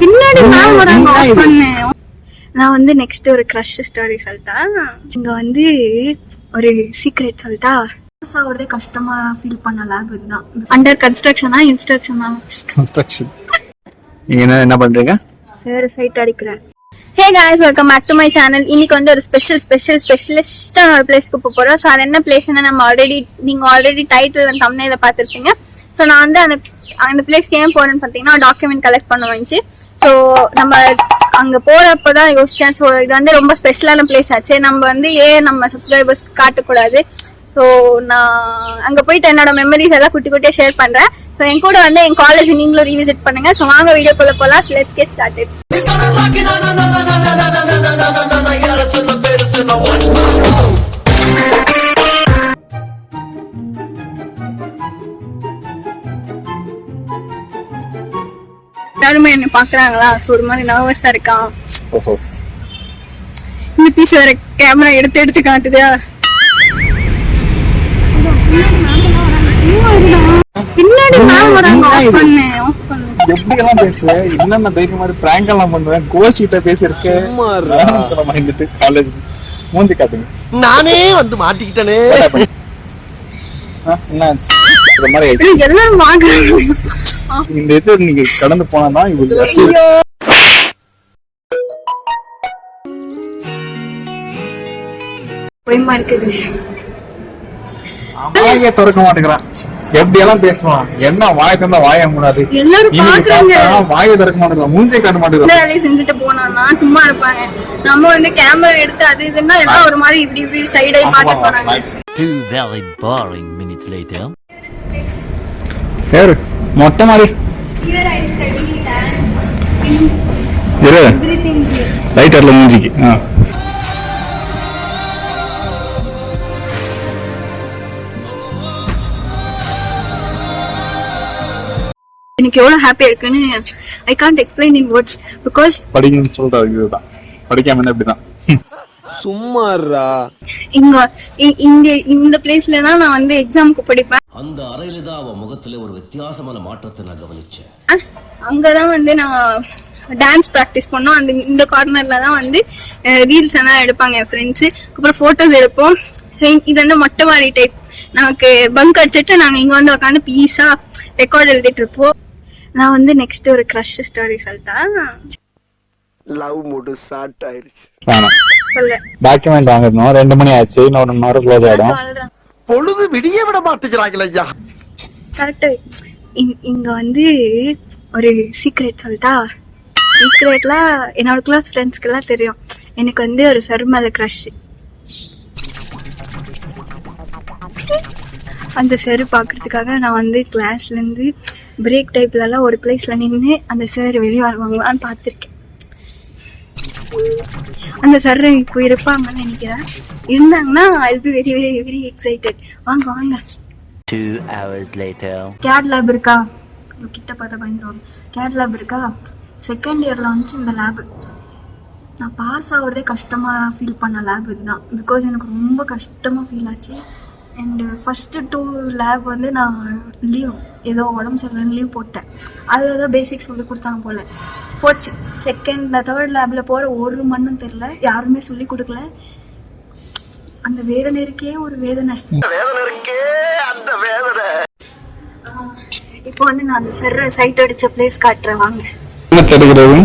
பின்னாடி மேம் வராங்க ஆஃப் பண்ணு. நான் வந்து நெக்ஸ்ட் ஒரு கிரஷ் ஸ்டோரி சொல்லிட்டா. இங்க வந்து ஒரு சீக்ரெட் சொல்லிட்டா. ஆவறதே கஷ்டமா ஃபீல் பண்ண லேப் இதுதான். அண்டர் கன்ஸ்ட்ரக்ஷனா இன்ஸ்ட்ரக்ஷனா? கன்ஸ்ட்ரக்ஷன். நீங்க என்ன பண்றீங்க? சார் சைட் அடிக்கிறேன். Hey guys, welcome back to my channel. இன்னைக்கு வந்து ஒரு ஸ்பெஷலிஸ்டான ஒரு பிளேஸ்க்கு போறோம். ஸோ அது என்ன பிளேஸ்னா நீங்க ஆல்ரெடி டைட்டில் அண்ட் தம்ப்நெயில பார்த்துருப்பீங்க. ஸோ நான் வந்து அந்த பிளேஸ்க்கு ஏன் போறேன்னு பார்த்தீங்கன்னா டாக்குமெண்ட் கலெக்ட் பண்ண வந்துச்சு. ஸோ நம்ம அங்கே போறப்பதான் யோசிச்சேன். ஸோ இது வந்து ரொம்ப ஸ்பெஷலான பிளேஸ் ஆச்சு. நம்ம வந்து ஏன் நம்ம சப்ஸ்கிரைபர்ஸ் காட்டக்கூடாது. ஸோ நான் அங்கே போயிட்டு என்னோட மெமரிஸ் எல்லாம் குட்டியா ஷேர் பண்றேன். ஸோ என் கூட வந்து என் காலேஜ் நீங்களும் ரீவிசிட் பண்ணுங்க. ஸோ வாங்க வீடியோக்குள்ள போலாம். Let's get started. எல்லாருமே என்ன பாக்குறாங்களா? ஸோ ஒரு மாதிரி நர்வஸா இருக்கான். இந்த பீஸ் வேற கேமரா எடுத்து காட்டுதா? பின்னாடி மேம் வராங்க. ஆஃப் பண்ணு. எப்படி எல்லாம் பேசுற? என்னென்ன தைரியம் மாதிரி பிராங்க் எல்லாம் பண்ணுவேன். கோச் கிட்ட பேசிருக்கேன். வாங்கிட்டு காலேஜ் மூஞ்சி காட்டுங்க. நானே வந்து மாட்டிக்கிட்டனே. என்னாச்சு? இந்த மாதிரி எல்லாரும் வாங்குறாங்க. இந்த இது நீங்க கடந்து போனா இவ்வளவு பயமா இருக்குது. வாயை திறக்க மாட்டேங்கிறான். எப்படி எல்லாம் பேசுவான்? என்ன வாயை தந்தா வாய மூடாது. எல்லாரும் பாக்குறாங்க. வாயை திறக்க மாட்டேங்கிறான். மூஞ்சே காட்ட மாட்டேங்கிறான். வேலையை செஞ்சுட்டு போனோம்னா சும்மா இருப்பாங்க. நம்ம வந்து கேமரா எடுத்து அது இதுன்னா எல்லாம் ஒரு மாதிரி இப்படி சைடாய் பார்த்து போறாங்க. 2 very boring minutes later. யாரு மொட்டை மாதிரி Here I study dance. everything here. லைட்டர்ல மூஞ்சிக்கு. எனக்கு எவ்வளவு ஹாப்பியா இருக்குன்னு I can't explain in words. Because படிக்கணும்னு சொல்றாரு. இதுதான் படிக்காம என்ன இப்படிதான் சும்மாறா. இங்க இந்த பிளேஸ்ல தான் நான் வந்து எக்ஸாம்க்கு படிப்பேன். அந்த அறையில தான் அவ முகத்துல ஒரு வித்தியாசமான மாற்றத்தை நான் கவனிச்சேன். அங்கதான் வந்து நான் டான்ஸ் பிராக்டிஸ் பண்ணோம். இந்த கார்னர்ல தான் வந்து ரீல்ஸ் எல்லாம் எடுப்பாங்க என் ஃப்ரெண்ட்ஸ். அப்புறம் போட்டோஸ் எடுப்போம். இது வந்து மொட்டை மாடி டைப். நமக்கு பங்க் அடிச்சுட்டு நாங்க இங்க வந்து உட்காந்து பீஸா ரெக்கார்ட் எழுதிட்டு இருப்போம். நான் வந்து நெக்ஸ்ட் ஒரு கிரஷ் ஸ்டோரி சொல்லிட்டா. லவ் மூடு ஸ்டார்ட் ஆயிருச்சு. சொல்ல டாக்குமெண்ட் வாங்கணும். 2 மணி ஆச்சு. இன்னும் 1 hour க்ளோஸ் ஆயிடும். பொழுது விடிய விட மாட்டேங்கிறாங்களே ஐயா. கரெக்ட். இங்க வந்து ஒரு சீக்ரெட் சொல்லிட்டா. சீக்ரெட்ல என்னோட கிளாஸ் ஃப்ரெண்ட்ஸ்க்கு எல்லாம் தெரியும். எனக்கு வந்து ஒரு சர் மேல கிரஷ். அந்த சார் பாக்குறதுக்காக நான் வந்து கிளாஸ்ல இருந்து பிரேக் டைப்ல எல்லாம் ஒரு பிளேஸ்ல நின்று அந்த சார் வெளியே வருவாங்களான்னு பார்த்திருக்கேன். அந்த சார் இப்போ இருப்பாங்கன்னு நினைக்கிறேன். இருந்தாங்கன்னா I'll be very very very excited. வாங்க 2 hours later. கேட் லேப் இருக்கா? கிட்ட பார்த்தா பயந்துருவாங்க. கேட் லேப் இருக்கா? செகண்ட் இயர்ல வந்து இந்த லேப் நான் பாஸ் ஆகுறதே கஷ்டமா ஃபீல் பண்ண லேப் இதுதான். பிகாஸ் எனக்கு ரொம்ப கஷ்டமா ஃபீல் ஆச்சு. அண்ட் ஃபர்ஸ்ட் 2 லேப் வந்து நான் லீவ் ஏதோ உடம்பு சரியில்லைன்னு லீவ் போட்டேன். அதில் தான் பேசிக்ஸ் சொல்லி கொடுத்தாங்க போல போச்சு. செகண்ட் தேர்ட் லேப்ல போகிற ஒரு மண்ணும் தெரியல. யாருமே சொல்லி கொடுக்கல. அந்த வேதனை இருக்கே ஒரு வேதனை. இப்போ வந்து நான் அந்த செர்ற சைட் அடிச்ச பிளேஸ் காட்டுறேன். வாங்க. என்ன தெரிகிறது?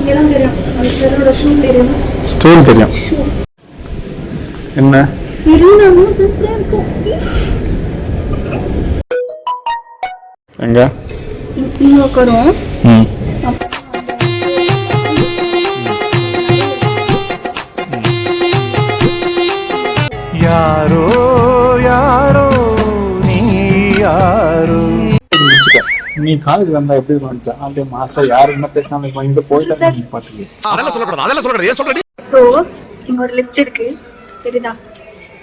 இங்கெல்லாம் தெரியும். அந்த செர்ரோட ஷூ தெரியும். ஸ்டூல் தெரியும். என்ன எங்க இங்க உட்காரும். யாரோ யாரோ நீ யாரோ. நீ காலேஜ் வந்தா எப்படி வந்துச்சா? அப்படியே மாசம் யாரு என்ன பேசாம இங்க போயிட்டு பாத்துக்கு. அதெல்லாம் சொல்லக்கூடாது. ஏன் சொல்றடி? ஸோ இங்க ஒரு லிஃப்ட் இருக்கு தெரியுதா?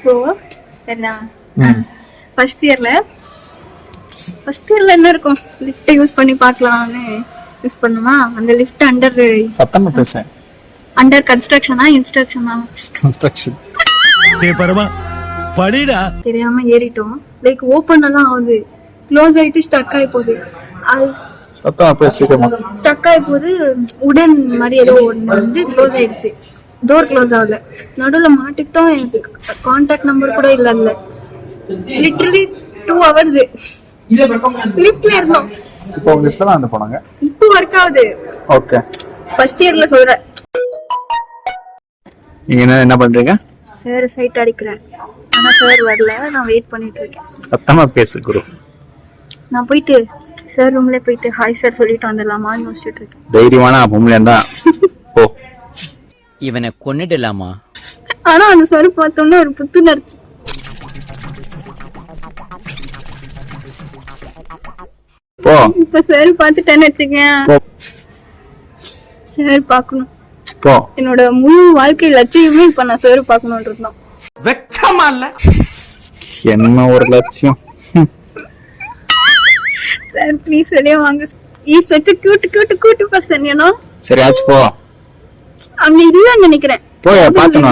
ஸோ என்ன ஃபர்ஸ்ட் இயர்ல என்ன இருக்கும்? லிஃப்ட் யூஸ் பண்ணி பார்க்கலாம்னு யூஸ் பண்ணுமா? அந்த லிஃப்ட் அண்டர் சத்தமா பேசேன். அண்டர் கன்ஸ்ட்ரக்ஷனா இன்ஸ்ட்ரக்ஷனா? கன்ஸ்ட்ரக்ஷன். தெரியாம ஏறிட்டோம். லைக் ஓப்பன் எல்லாம் ஆகுது. க்ளோஸ் ஆயிட்டு ஸ்டக் ஆகி போகுது. அது சத்தமா பேசிக்கமா. ஸ்டக் ஆகி போது உடன் மாதிரி ஏதோ ஒன்று வந்து க்ளோஸ் ஆயிடுச்சு. டோர் க்ளோஸ் ஆகல. நடுவில் மாட்டிக்கிட்டோம். எனக்கு கான்டாக்ட் நம்பர் கூட இல்லை. அதில் லிட்டரலி 2 hours லிஃப்ட்ல இருந்தோம். இப்போ உங்க லிஃப்ட்ல தான் போனாங்க. இப்போ ஒர்க் ஆகுது. ஓகே. ஃபர்ஸ்ட் இயர்ல சொல்றேன். நீங்க என்ன பண்றீங்க? சார் சைட் அடிக்கிறேன். ஆனா சார் வரல. நான் வெயிட் பண்ணிட்டு இருக்கேன். சத்தமா பேசு குரு. நான் போயிட்டு சார் ரூம்ல போயிட்டு ஹாய் சார் சொல்லிட்டு வந்துடலாமான்னு யோசிச்சுட்டு இருக்கேன். தைரியமான பொம்பளையா போ. இவனை கொன்னுடலாமா? ஆனா அந்த சார் பார்த்தோன்னா ஒரு புத்துணர்ச்சி. போ. இப்ப சார் பார்த்துட்டேன்னு வச்சுக்கேன். சார் பார்க்கணும். போ. என்னோட முழு வாழ்க்கை லட்சியமே இப்ப நான் சார் பார்க்கணும்ன்றது தான். வெக்கமா இல்ல? என்ன ஒரு லட்சியம். சார் ப்ளீஸ் வெளியே வாங்க. Is such a cute person, you know. சரி ஆச்சு போ. அங்க இல்லன்னு நினைக்கிறேன். போய் பாத்துனா.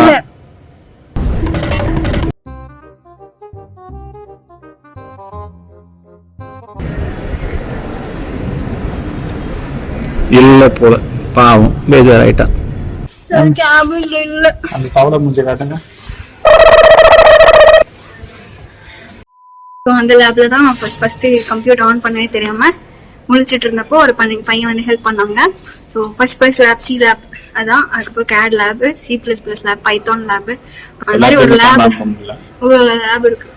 இல்ல போல பாவம் பேஜாராயிட்டான். சார் கேபின்ல இல்ல. அந்த தவளை மூஞ்ச காட்டுங்க. அந்த லேப்ல தான் நான் ஃபர்ஸ்ட் கம்ப்யூட்டர் ஆன் பண்ணவே தெரியாம முழிச்சிட்டு இருந்தப்போ ஒரு பையன் வந்து ஹெல்ப் பண்ணாங்க. So first lab C lab அதான். அதுக்கப்புறம் CAD lab, C++ lab, Python lab, அந்த மாதிரி ஒரு லேப் இருக்கு.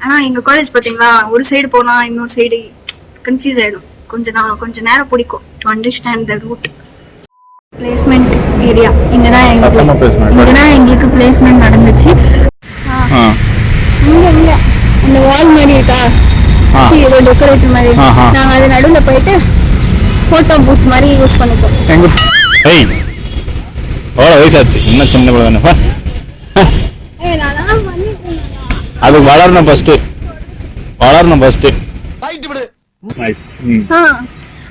ஆனா எங்க காலேஜ் பாத்தீங்களா, ஒரு சைடு போனா இன்னொரு சைடு கன்ஃபியூஸ் ஆயிடும். கொஞ்ச நேரம் பிடிக்கும் to understand the route. Placement area இங்கதான் எங்களுக்கு பிளேஸ்மெண்ட் நடந்துச்சு. இங்க இந்த வால் மாதிரி இருக்கா, ஏதோ டெக்கரேட்டிவ் மாதிரி. நாங்க அது நடுவுல போயிட்டு போட்டோ பூத் மாதிரி யூஸ் பண்ணிப்போம். வயசாச்சு இன்னும் சின்ன பிள்ளை. அது வளரணும் ஃபர்ஸ்ட்.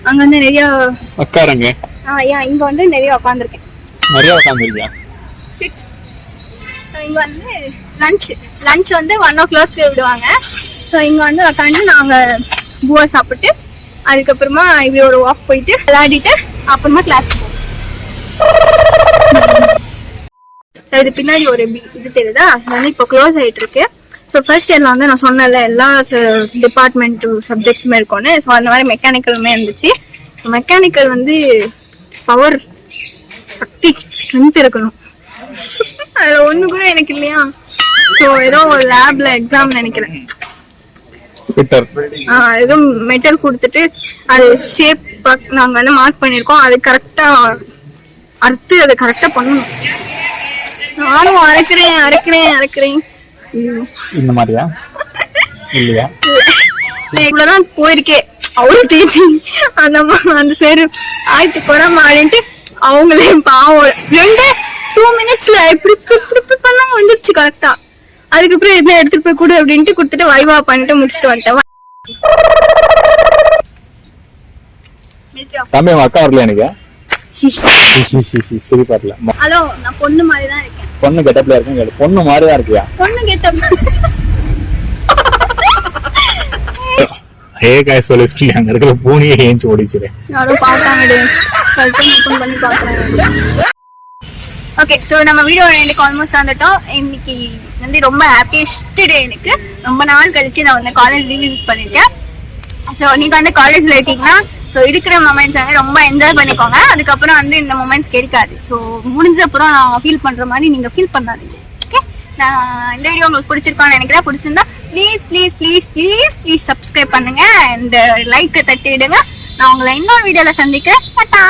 அங்க வந்து நிறைய உட்காருங்க. இங்க வந்து நிறைய உட்காந்துருக்கேன். இங்க வந்து லஞ்ச் வந்து 1 o'clock விடுவாங்க. ஸோ இங்க வந்து உட்காந்து நாங்க பூவா சாப்பிட்டு அதுக்கப்புறமா இப்படி ஒரு வாக் போயிட்டு விளையாடிட்டு அப்புறமா கிளாஸ்க்கு போவோம். இது பின்னாடி ஒரு இது தெரியுதா, அது வந்து இப்போ க்ளோஸ் ஆயிட்டு இருக்கு. ஸோ ஃபர்ஸ்ட் இயர்ல வந்து நான் சொன்னல எல்லா டிபார்ட்மெண்ட் சப்ஜெக்ட்ஸுமே இருக்கும்னு. ஸோ அந்த மாதிரி மெக்கானிக்கலுமே இருந்துச்சு. மெக்கானிக்கல் வந்து பவர் சக்தி ஸ்ட்ரென்த் இருக்கணும். அதுல ஒண்ணு கூட எனக்கு இல்லையா. ஸோ ஏதோ ஒரு லேப்ல எக்ஸாம் நினைக்கிறேன். ஏதோ மெட்டல் கொடுத்துட்டு அது ஷேப் நாங்க வந்து மார்க் பண்ணிருக்கோம். அது கரெக்டா அறுத்து அதை கரெக்டா பண்ணணும். நானும் அரைக்கிறேன் இந்த மாதிரியா இல்லையா? இவ்வளவுதான் போயிருக்கேன். அவ்வளவு தேய்ச்சி அந்த சரி ஆயிரத்தி கூட மாறிட்டு அவங்களே பாவம் 2 minutes இப்படி பண்ணாம வந்துருச்சு கரெக்டா. அதுக்கப்புறம் எதுவும் எடுத்துட்டு போய் கொடு அப்படின்ட்டு கொடுத்துட்டு வைவா பண்ணிட்டு முடிச்சுட்டு வந்துட்டேன். தம்பி உங்க அக்கா வரல எனக்கு. சரி பாருல. ஹலோ, நான் பொண்ணு மாதிரி தான் இருக்கேன். பொண்ணு கெட்டப்ல இருக்கேன். பொண்ணு மாதிரி தான் இருக்கியா? பொண்ணு கெட்டப். ஹே गाइस சொல்லி அங்க இருக்கிற பூனியே ஏஞ்சி ஓடிச்சுறே. யாரோ பார்த்தாங்கடே. கல்பனை ஓபன் பண்ணி பார்க்கறேன். ஓகே, சோ நம்ம வீடியோ எனக்கு ஆல்மோஸ்ட் வந்துட்டோம். இன்னைக்கு வந்து ரொம்ப ஹாப்பியஸ்ட் டே எனக்கு. ரொம்ப நாள் கழிச்சு நான் வந்து காலேஜ் ரீவிசிட் பண்ணிருக்கேன். ஸோ நீங்க வந்து காலேஜ்ல இருக்கீங்கன்னா ஸோ இருக்கிற மொமெண்ட்ஸ் வந்து ரொம்ப என்ஜாய் பண்ணிக்கோங்க. அதுக்கப்புறம் வந்து இந்த மொமெண்ட்ஸ் கிடைக்காது. ஸோ முடிஞ்ச அப்புறம் நான் ஃபீல் பண்ற மாதிரி நீங்க ஃபீல் பண்ணாதீங்க. ஓகே, நான் இந்த வீடியோ உங்களுக்கு பிடிச்சிருக்கோன்னு நினைக்கிறேன். பிடிச்சிருந்தா ப்ளீஸ் சப்ஸ்கிரைப் பண்ணுங்க அண்ட் லைக் தட்டி விடுங்க. நான் உங்களை இன்னொரு வீடியோல சந்திக்கிறேன். டாடா.